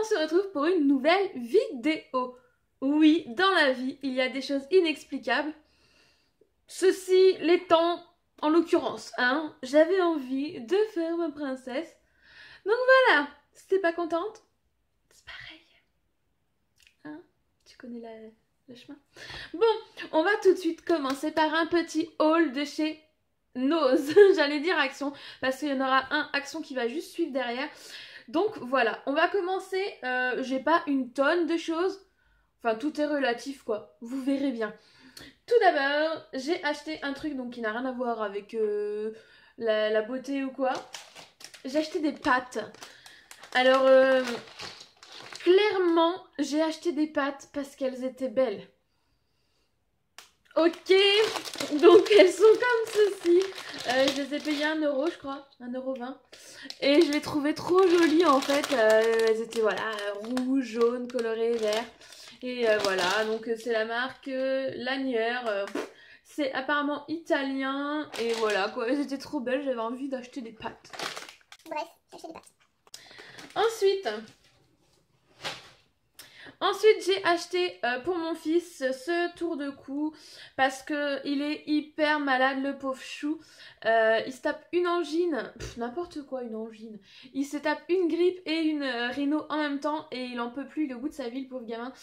se retrouve pour une nouvelle vidéo. Oui, dans la vie, il y a des choses inexplicables. Ceci l'étant en l'occurrence, hein. J'avais envie de faire ma princesse. Donc voilà, si t'es pas contente, c'est pareil. Hein? Tu connais le chemin. Bon, on va tout de suite commencer par un petit haul de chez Nose. J'allais dire Action, parce qu'il y en aura un Action qui va juste suivre derrière. Donc voilà, on va commencer. J'ai pas une tonne de choses. Enfin, tout est relatif, quoi. Vous verrez bien. Tout d'abord, j'ai acheté un truc donc, qui n'a rien à voir avec la beauté ou quoi. J'ai acheté des pâtes. Alors, clairement, j'ai acheté des pâtes parce qu'elles étaient belles. Ok, donc elles sont comme ceci. Je les ai payées 1 euro, je crois, 1,20 €. Et je les trouvais trop jolies en fait. Elles étaient voilà, rouges, jaunes, colorées, vert. Et voilà, donc c'est la marque Lanière. C'est apparemment italien. Et voilà quoi, elles étaient trop belles, j'avais envie d'acheter des pâtes. Bref, j'ai acheté des pâtes. Ensuite, j'ai acheté pour mon fils ce tour de cou parce que il est hyper malade, le pauvre chou. Il se tape une angine, n'importe quoi une angine. Il se tape une grippe et une rhino en même temps et il en peut plus, il est au bout de sa vie, le pauvre gamin.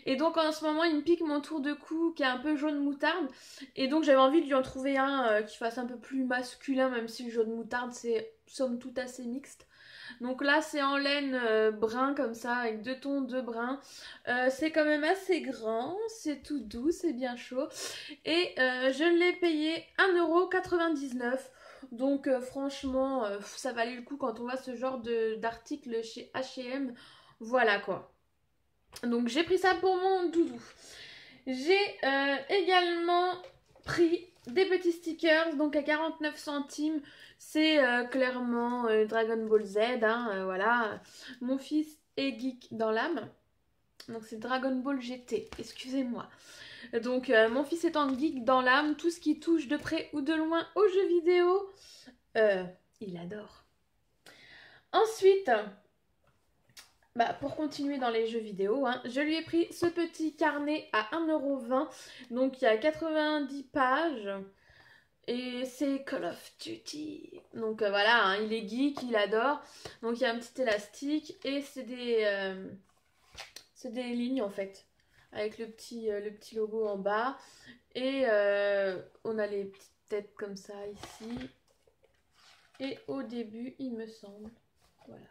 Et donc en ce moment, il me pique mon tour de cou qui est un peu jaune moutarde. Et donc j'avais envie de lui en trouver un qui fasse un peu plus masculin, même si le jaune moutarde c'est somme toute assez mixte. Donc là c'est en laine brun comme ça avec 2 tons de brun. C'est quand même assez grand, c'est tout doux, c'est bien chaud. Et je l'ai payé 1,99 €. Donc franchement ça valait le coup quand on voit ce genre d'article chez H&M. Voilà quoi. Donc j'ai pris ça pour mon doudou. J'ai également pris des petits stickers, donc à 49 centimes. C'est clairement Dragon Ball Z, hein, voilà. Mon fils est geek dans l'âme. Donc c'est Dragon Ball GT, excusez-moi. Donc mon fils étant geek dans l'âme, tout ce qui touche de près ou de loin aux jeux vidéo, il adore. Ensuite, pour continuer dans les jeux vidéo, hein, je lui ai pris ce petit carnet à 1,20 €. Donc il y a 90 pages. Et c'est Call of Duty. Donc voilà, hein, il est geek, il adore. Donc il y a un petit élastique et c'est des lignes en fait. Avec le petit logo en bas. Et on a les petites têtes comme ça ici. Et au début, il me semble. Voilà.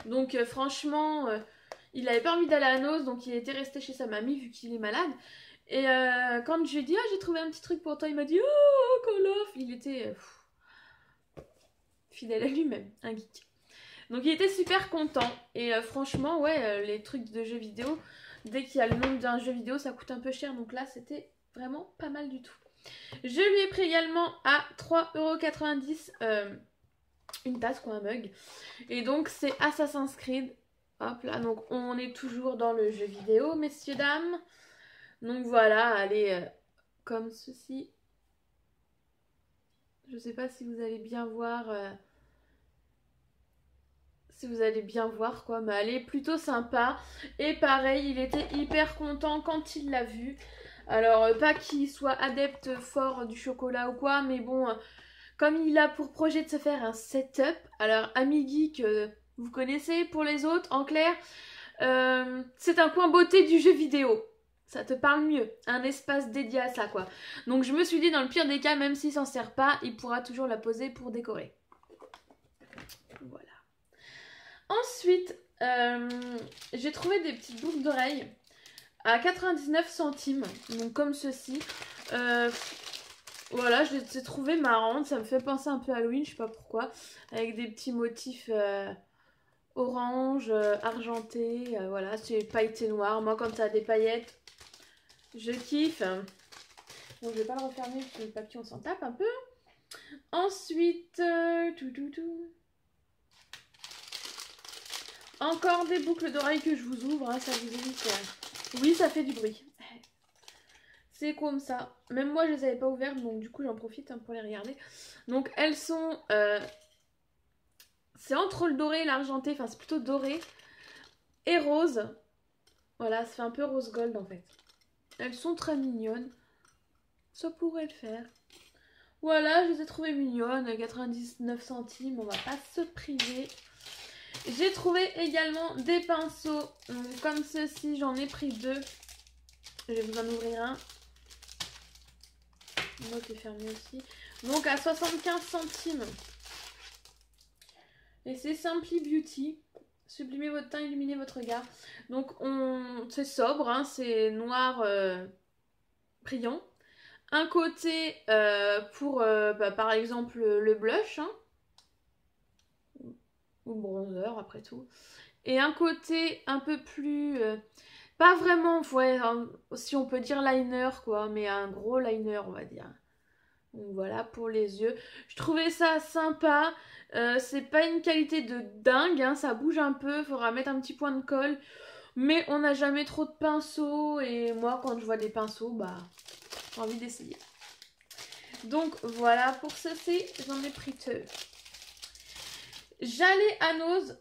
Donc franchement, il n'avait pas envie d'aller à Nose, donc il était resté chez sa mamie vu qu'il est malade. Et quand je lui ai dit, j'ai trouvé un petit truc pour toi, il m'a dit, oh, Call of. Il était fidèle à lui-même, un geek. Donc il était super content. Et franchement, ouais, les trucs de jeux vidéo, dès qu'il y a le nom d'un jeu vidéo, ça coûte un peu cher. Donc là, c'était vraiment pas mal du tout. Je lui ai pris également à 3,90 € une tasse, quoi, un mug. Et donc c'est Assassin's Creed. Hop là, donc on est toujours dans le jeu vidéo, messieurs, dames. Donc voilà, allez, comme ceci. Je sais pas si vous allez bien voir... quoi, mais elle est plutôt sympa. Et pareil, il était hyper content quand il l'a vu. Alors, pas qu'il soit adepte fort du chocolat ou quoi, mais bon, comme il a pour projet de se faire un setup, alors ami geek, vous connaissez pour les autres, en clair, c'est un coin beauté du jeu vidéo. Ça te parle mieux, un espace dédié à ça, quoi. Donc je me suis dit, dans le pire des cas, même s'il s'en sert pas, il pourra toujours la poser pour décorer. Voilà. Ensuite, j'ai trouvé des petites boucles d'oreilles à 99 centimes, donc comme ceci. Voilà, je les ai trouvées marrantes, ça me fait penser un peu à Halloween, je sais pas pourquoi, avec des petits motifs orange, argenté, voilà, c'est pailleté noir. Moi, quand ça a des paillettes, je kiffe. Bon, je vais pas le refermer parce que le papier, on s'en tape un peu. Ensuite, encore des boucles d'oreilles que je vous ouvre, hein, ça vous évite. Oui, ça fait du bruit. C'est comme ça. Même moi, je les avais pas ouvertes, donc du coup, j'en profite pour les regarder. Donc, elles sont... c'est entre le doré et l'argenté, enfin, c'est plutôt doré. et rose. Voilà, ça fait un peu rose gold en fait. Elles sont très mignonnes. Ça pourrait le faire. Voilà, je les ai trouvées mignonnes. 99 centimes, on va pas se priver. J'ai trouvé également des pinceaux comme ceci. J'en ai pris 2. Je vais vous en ouvrir un. L'autre est fermé aussi. Donc à 75 centimes. Et c'est Simply Beauty. Sublimez votre teint, illuminez votre regard. Donc c'est sobre, hein, c'est noir brillant. Un côté pour par exemple le blush, hein, ou bronzer après tout. Et un côté un peu plus... pas vraiment, ouais, si on peut dire liner quoi, mais un gros liner on va dire. Donc voilà pour les yeux. Je trouvais ça sympa. C'est pas une qualité de dingue, hein, ça bouge un peu, faudra mettre un petit point de colle. Mais on n'a jamais trop de pinceaux et moi quand je vois des pinceaux, bah j'ai envie d'essayer. Donc voilà pour ceci, j'en ai pris 2. J'allais à Nose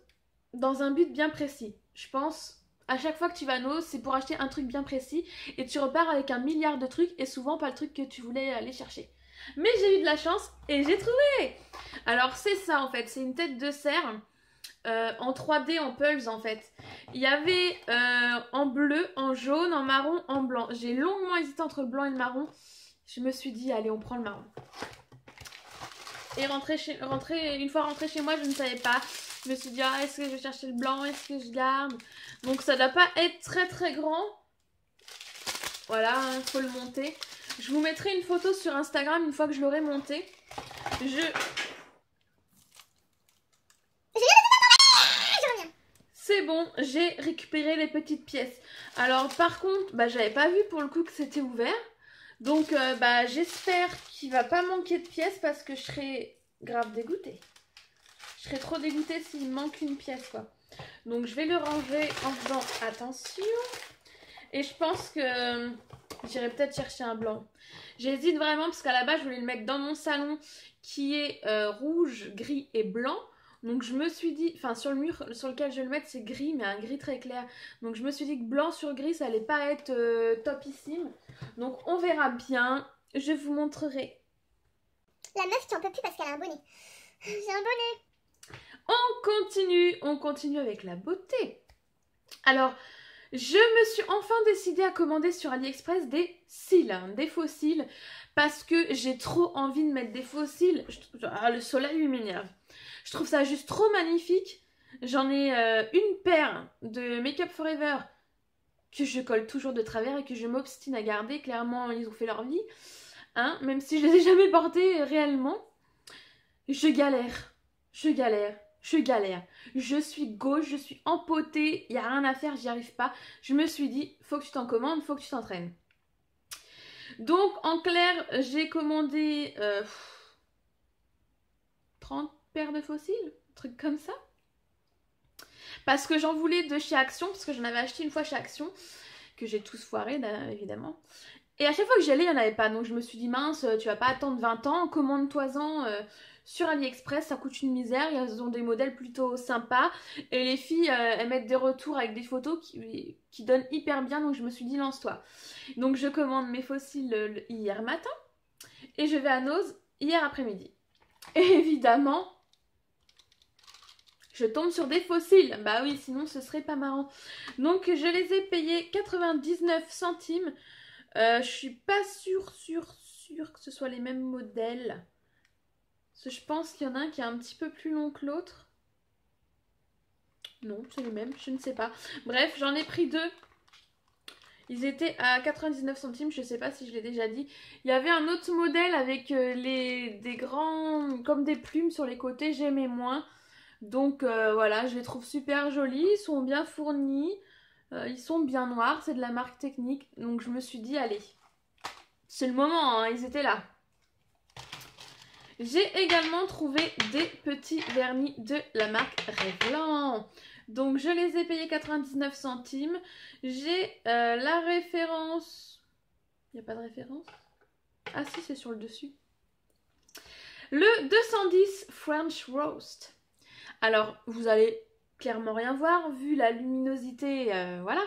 dans un but bien précis. Je pense, à chaque fois que tu vas à Nose, c'est pour acheter un truc bien précis et tu repars avec un milliard de trucs et souvent pas le truc que tu voulais aller chercher. Mais j'ai eu de la chance et j'ai trouvé. Alors c'est ça en fait, c'est une tête de cerf en 3D en pulse en fait. Il y avait en bleu, en jaune, en marron, en blanc. J'ai longuement hésité entre le blanc et le marron. Je me suis dit allez on prend le marron. Et une fois rentrée chez moi je ne savais pas. Je me suis dit ah, est-ce que je vais chercher le blanc, est-ce que je garde. Donc ça ne doit pas être très très grand. Voilà, il faut le monter. Je vous mettrai une photo sur Instagram une fois que je l'aurai monté. C'est bon, j'ai récupéré les petites pièces. Alors par contre, j'avais pas vu pour le coup que c'était ouvert. Donc j'espère qu'il va pas manquer de pièces parce que je serais grave dégoûtée. Je serais trop dégoûtée s'il manque une pièce quoi. Donc je vais le ranger en faisant attention. Et je pense que j'irai peut-être chercher un blanc. J'hésite vraiment parce qu'à la base je voulais le mettre dans mon salon qui est rouge, gris et blanc. Donc je me suis dit, enfin sur le mur sur lequel je vais le mettre c'est gris mais un gris très clair. Donc je me suis dit que blanc sur gris ça allait pas être topissime. Donc on verra bien, je vous montrerai. La meuf qui en peut plus parce qu'elle a un bonnet. J'ai un bonnet. On continue avec la beauté. Alors, je me suis enfin décidée à commander sur AliExpress des cils, hein, des faux cils, parce que j'ai trop envie de mettre des faux cils. Le soleil lui m'énerve. Je trouve ça juste trop magnifique. J'en ai une paire de Make Up Forever que je colle toujours de travers et que je m'obstine à garder. Clairement, ils ont fait leur vie. Hein, même si je les ai jamais portés réellement. Je galère. Je suis gauche, je suis empotée, il n'y a rien à faire, j'y arrive pas. Je me suis dit, faut que tu t'en commandes, faut que tu t'entraînes. Donc, en clair, j'ai commandé 30 paires de fossiles, un truc comme ça. Parce que j'en voulais de chez Action, parce que j'en avais acheté une fois chez Action, que j'ai tous foiré, évidemment. Et à chaque fois que j'y allais, il n'y en avait pas. Donc je me suis dit, mince, tu vas pas attendre 20 ans, commande-toi-en sur AliExpress, ça coûte une misère. Ils ont des modèles plutôt sympas. Et les filles, elles mettent des retours avec des photos qui donnent hyper bien. Donc je me suis dit, lance-toi. Donc je commande mes fossiles hier matin. Et je vais à Nose hier après-midi. Et évidemment, je tombe sur des fossiles. Bah oui, sinon ce serait pas marrant. Donc je les ai payés 99 centimes. Je suis pas sûre que ce soit les mêmes modèles. Parce que je pense qu'il y en a un qui est un petit peu plus long que l'autre. Non, c'est les mêmes, je ne sais pas. Bref, j'en ai pris 2. Ils étaient à 99 centimes, je ne sais pas si je l'ai déjà dit. Il y avait un autre modèle avec des grands, comme des plumes sur les côtés, j'aimais moins. Donc voilà, je les trouve super jolis, ils sont bien fournis. Ils sont bien noirs, c'est de la marque Technique. Donc je me suis dit, allez, c'est le moment, hein, ils étaient là. J'ai également trouvé des petits vernis de la marque Revlon. Donc je les ai payés 99 centimes. J'ai la référence... Il n'y a pas de référence? Ah si, c'est sur le dessus. Le 210 French Roast. Alors, vous allez clairement rien voir vu la luminosité, voilà.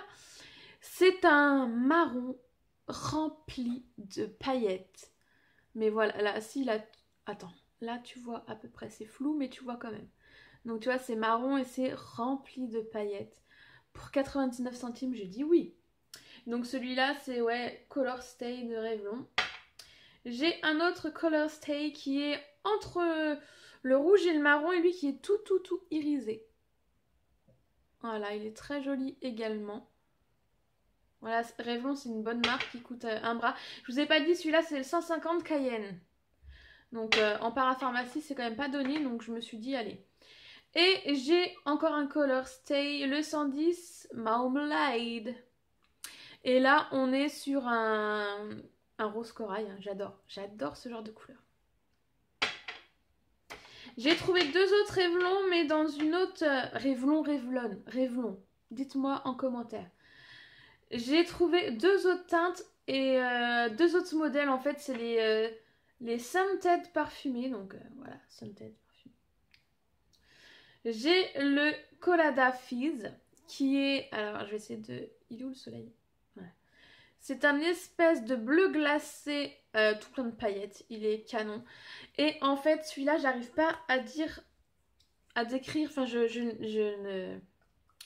C'est un marron rempli de paillettes. Mais voilà, là, si, là, attends, là tu vois à peu près, c'est flou, mais tu vois quand même. Donc tu vois, c'est marron et c'est rempli de paillettes. Pour 99 centimes, je dis oui. Donc celui-là, c'est, ouais, Color Stay de Revlon. J'ai un autre Color Stay qui est entre le rouge et le marron et lui qui est tout irisé. Voilà, il est très joli également. Voilà, Revlon, c'est une bonne marque qui coûte un bras. Je vous ai pas dit, celui-là, c'est le 150 Cayenne. Donc, en parapharmacie, c'est quand même pas donné. Donc, je me suis dit, allez. Et j'ai encore un Color Stay, le 110 Marmalade. Et là, on est sur un rose corail. Hein. J'adore ce genre de couleur. J'ai trouvé deux autres Revlon, mais dans une autre... Revlon. Dites-moi en commentaire. J'ai trouvé deux autres teintes et deux autres modèles. En fait, c'est les Scented parfumés. Donc voilà, Scented parfumés. J'ai le Colada Fizz qui est... Alors, je vais essayer de... Il est où le soleil? Voilà. C'est un espèce de bleu glacé tout plein de paillettes. Il est canon. Et en fait, celui-là, j'arrive pas à dire... à décrire... Enfin, je ne...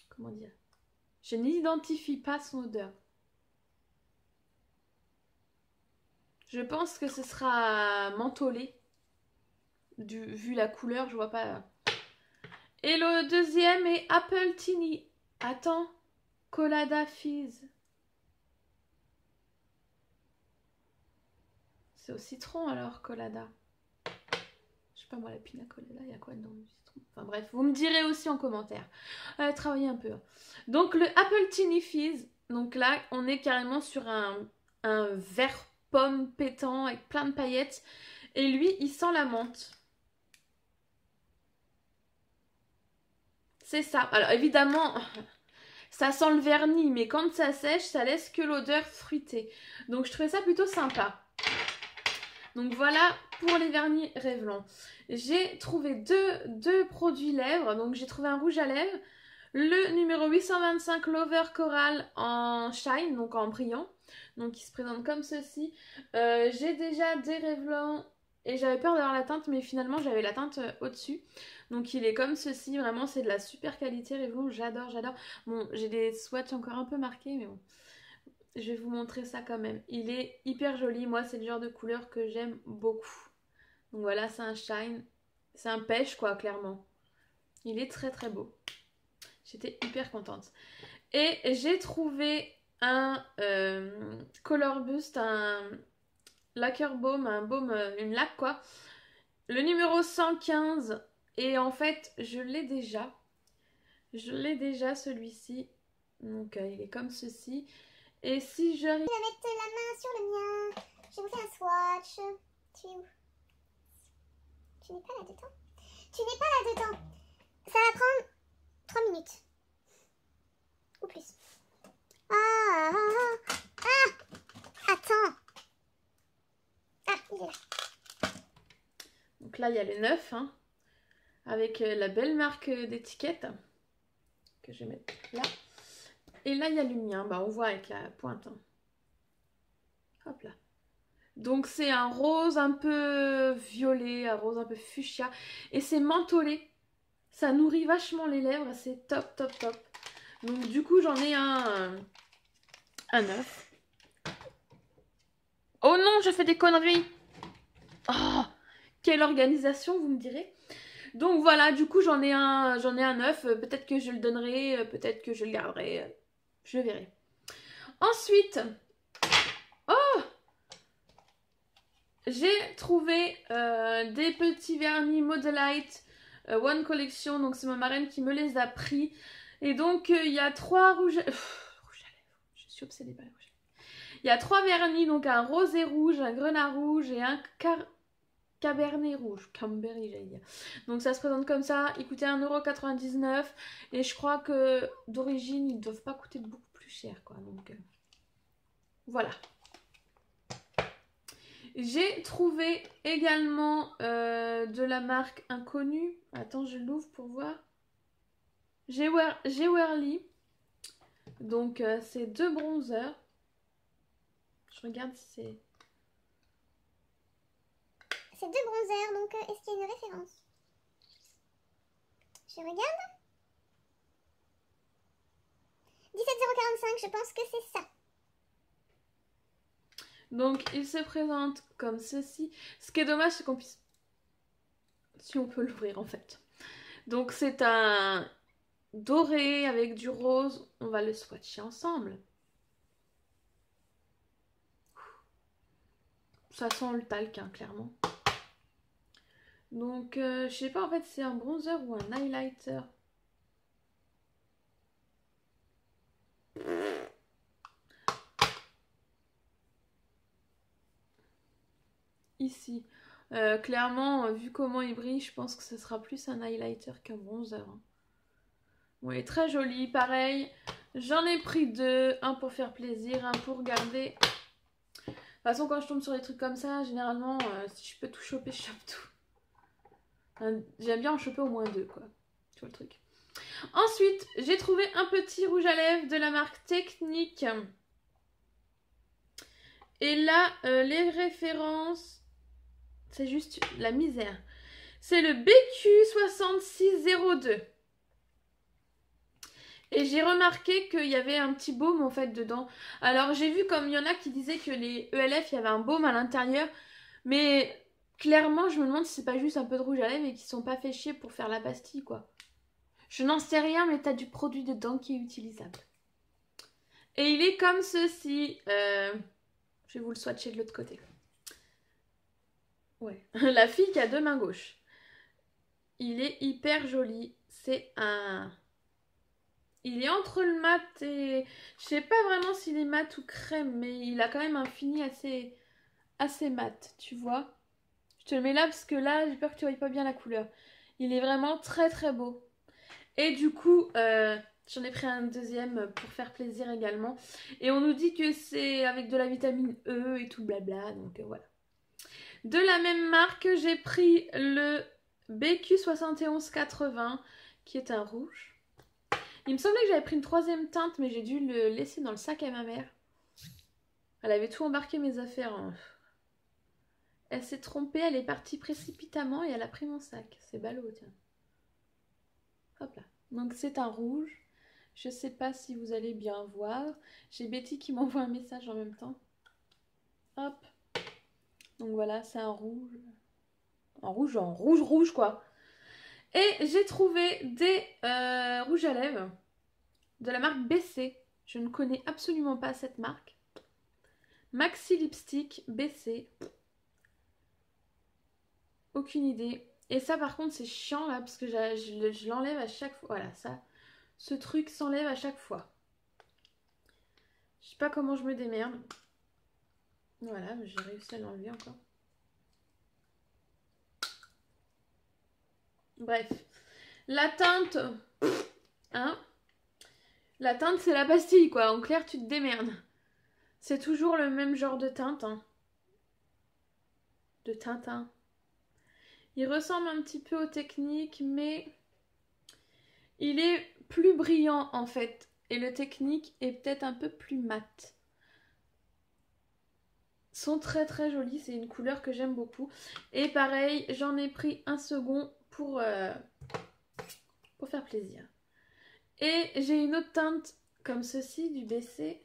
Comment dire? Je n'identifie pas son odeur. Je pense que ce sera mentholé. Vu la couleur, je vois pas. Et le deuxième est Apple Teeny. Attends. Colada Fizz. C'est au citron alors, Colada. Je sais pas moi, la pina colada, il y a quoi dedans du citron? Enfin bref, vous me direz aussi en commentaire. Travaillez un peu. Hein. Donc le Apple Teeny Fizz. Donc là, on est carrément sur un vert pomme pétant avec plein de paillettes. Et lui, il sent la menthe. C'est ça. Alors évidemment, ça sent le vernis, mais quand ça sèche, ça laisse que l'odeur fruitée. Donc je trouvais ça plutôt sympa. Donc voilà pour les vernis Revlon. J'ai trouvé deux produits lèvres. Donc j'ai trouvé un rouge à lèvres. Le numéro 825 Lover Coral en shine, donc en brillant. Donc il se présente comme ceci. J'ai déjà des Revlon et j'avais peur d'avoir la teinte, mais finalement j'avais la teinte au-dessus. Donc il est comme ceci, vraiment c'est de la super qualité Revlon, j'adore. Bon, j'ai des swatchs encore un peu marqués, mais bon. Je vais vous montrer ça quand même. Il est hyper joli, moi c'est le genre de couleur que j'aime beaucoup. Donc voilà, c'est un shine, c'est un pêche quoi, clairement. Il est très beau. J'étais hyper contente. Et j'ai trouvé un Color Boost, un lacquer baume, un baume, une laque quoi. Le numéro 115. Et en fait, je l'ai déjà. Je l'ai déjà celui-ci. Donc il est comme ceci. Et si j'arrive... Je vais mettre la main sur le mien. Je vais vous faire un swatch. Tu es où? Tu n'es pas là-dedans? Tu n'es pas là-dedans. Ça va prendre 3 minutes. Ou plus. Attends. Ah, il est là. Donc là, il y a les 9, hein, avec la belle marque d'étiquette que je vais mettre là. Et là, il y a le mien. Bah, on voit avec la pointe. Hein. Hop là. Donc, c'est un rose un peu violet, un rose un peu fuchsia. Et c'est mentholé. Ça nourrit vachement les lèvres. C'est top. Donc, du coup, j'en ai un 9. Oh non, je fais des conneries. Oh, quelle organisation, vous me direz. Donc voilà, du coup j'en ai un 9, peut-être que je le donnerai, peut-être que je le garderai, je verrai. Ensuite, oh, j'ai trouvé des petits vernis Modelite One Collection, donc c'est ma marraine qui me les a pris. Et donc il y a 3 rouges à lèvres, je suis obsédée par les rouges à lèvres. Il y a 3 vernis, donc un rosé rouge, un grenat rouge et un Cabernet rouge, Camberry j'allais dire. Donc ça se présente comme ça, il coûtait 1,99 € et je crois que d'origine ils ne doivent pas coûter beaucoup plus cher quoi. Donc voilà. J'ai trouvé également de la marque inconnue. Attends, je l'ouvre pour voir. Gewerly. Donc c'est 2 bronzers. Je regarde si c'est... C'est 2 bronzers, donc est-ce qu'il y a une référence? Je regarde. 17,045, je pense que c'est ça. Donc il se présente comme ceci. Ce qui est dommage, c'est qu'on puisse... Si on peut l'ouvrir en fait. Donc c'est un doré avec du rose. On va le swatcher ensemble. Ça sent le talc, hein, clairement. Donc je sais pas en fait si c'est un bronzer ou un highlighter. Ici. Clairement, vu comment il brille, je pense que ce sera plus un highlighter qu'un bronzer. Hein. Bon, il est très joli, pareil. J'en ai pris 2, un pour faire plaisir, un pour garder. De toute façon, quand je tombe sur des trucs comme ça, généralement, si je peux tout choper, je chope tout. Enfin, j'aime bien en choper au moins 2, quoi. Tu vois le truc. Ensuite, j'ai trouvé un petit rouge à lèvres de la marque Technique. Et là, les références... C'est juste la misère. C'est le BQ6602. Et j'ai remarqué qu'il y avait un petit baume en fait dedans. Alors j'ai vu comme il y en a qui disaient que les ELF, il y avait un baume à l'intérieur. Mais clairement, je me demande si c'est pas juste un peu de rouge à lèvres et qu'ils sont pas fait chier pour faire la pastille quoi. Je n'en sais rien, mais t'as du produit dedans qui est utilisable. Et il est comme ceci. Je vais vous le swatcher de l'autre côté. Ouais, la fille qui a 2 mains gauches. Il est hyper joli. C'est un... Il est entre le mat et... Je sais pas vraiment s'il est mat ou crème, mais il a quand même un fini assez mat, tu vois. Je te le mets là parce que là, j'ai peur que tu voyes pas bien la couleur. Il est vraiment très très beau. Et du coup, j'en ai pris un deuxième pour faire plaisir également. Et on nous dit que c'est avec de la vitamine E et tout blabla, donc voilà. De la même marque, j'ai pris le BQ7180 qui est un rouge. Il me semblait que j'avais pris une 3e teinte, mais j'ai dû le laisser dans le sac à ma mère. Elle avait tout embarqué mes affaires. Hein. Elle s'est trompée, elle est partie précipitamment et elle a pris mon sac. C'est ballot, tiens. Hop là. Donc c'est un rouge. Je sais pas si vous allez bien voir. J'ai Betty qui m'envoie un message en même temps. Hop. Donc voilà, c'est un rouge. En rouge quoi. Et j'ai trouvé des rouges à lèvres de la marque BC. Je ne connais absolument pas cette marque. Maxi Lipstick BC. Aucune idée. Et ça par contre c'est chiant là parce que je l'enlève à chaque fois. Voilà, ça. Ce truc s'enlève à chaque fois. Je sais pas comment je me démerde. Voilà, j'ai réussi à l'enlever encore. Bref. La teinte... Hein? La teinte c'est la pastille quoi. En clair tu te démerdes. C'est toujours le même genre de teinte. Hein. De Tintin. Il ressemble un petit peu aux techniques, mais il est plus brillant en fait. Et le technique est peut-être un peu plus mat. Ils sont très très jolis, c'est une couleur que j'aime beaucoup. Et pareil, j'en ai pris un second pour faire plaisir. Et j'ai une autre teinte comme ceci du BC,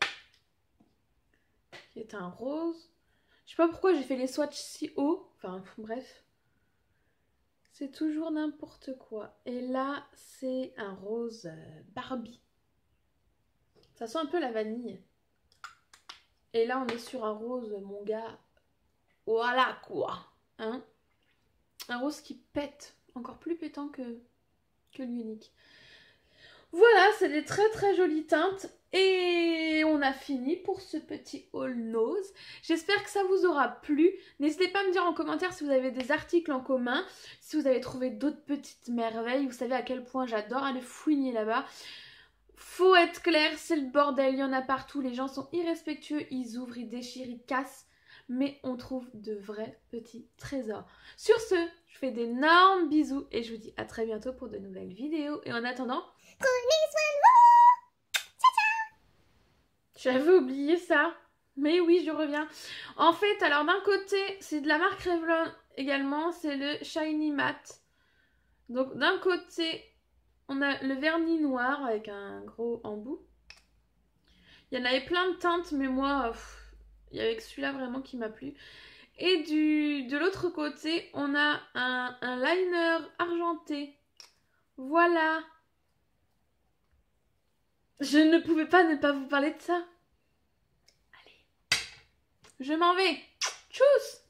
qui est un rose. Je sais pas pourquoi j'ai fait les swatchs si haut, enfin bref. C'est toujours n'importe quoi. Et là, c'est un rose Barbie. Ça sent un peu la vanille. Et là, on est sur un rose, mon gars. Voilà quoi. Hein? Un rose qui pète. Encore plus pétant que l'unique. Voilà, c'est des très très jolies teintes. Et on a fini pour ce petit haul nose. J'espère que ça vous aura plu. N'hésitez pas à me dire en commentaire si vous avez des articles en commun, si vous avez trouvé d'autres petites merveilles. Vous savez à quel point j'adore aller fouiner là-bas. Faut être clair, c'est le bordel, il y en a partout. Les gens sont irrespectueux, ils ouvrent, ils déchirent, ils cassent. Mais on trouve de vrais petits trésors. Sur ce, je fais d'énormes bisous et je vous dis à très bientôt pour de nouvelles vidéos. Et en attendant... Prenez soin de vous. Ciao, ciao. J'avais oublié ça. Mais oui, je reviens. En fait, alors d'un côté, c'est de la marque Revlon également, c'est le Shiny Matte. Donc d'un côté, on a le vernis noir avec un gros embout. Il y en avait plein de teintes, mais moi, il y avait que celui-là vraiment qui m'a plu. Et de l'autre côté, on a un liner argenté. Voilà. Je ne pouvais pas ne pas vous parler de ça. Allez. Je m'en vais. Tchuss!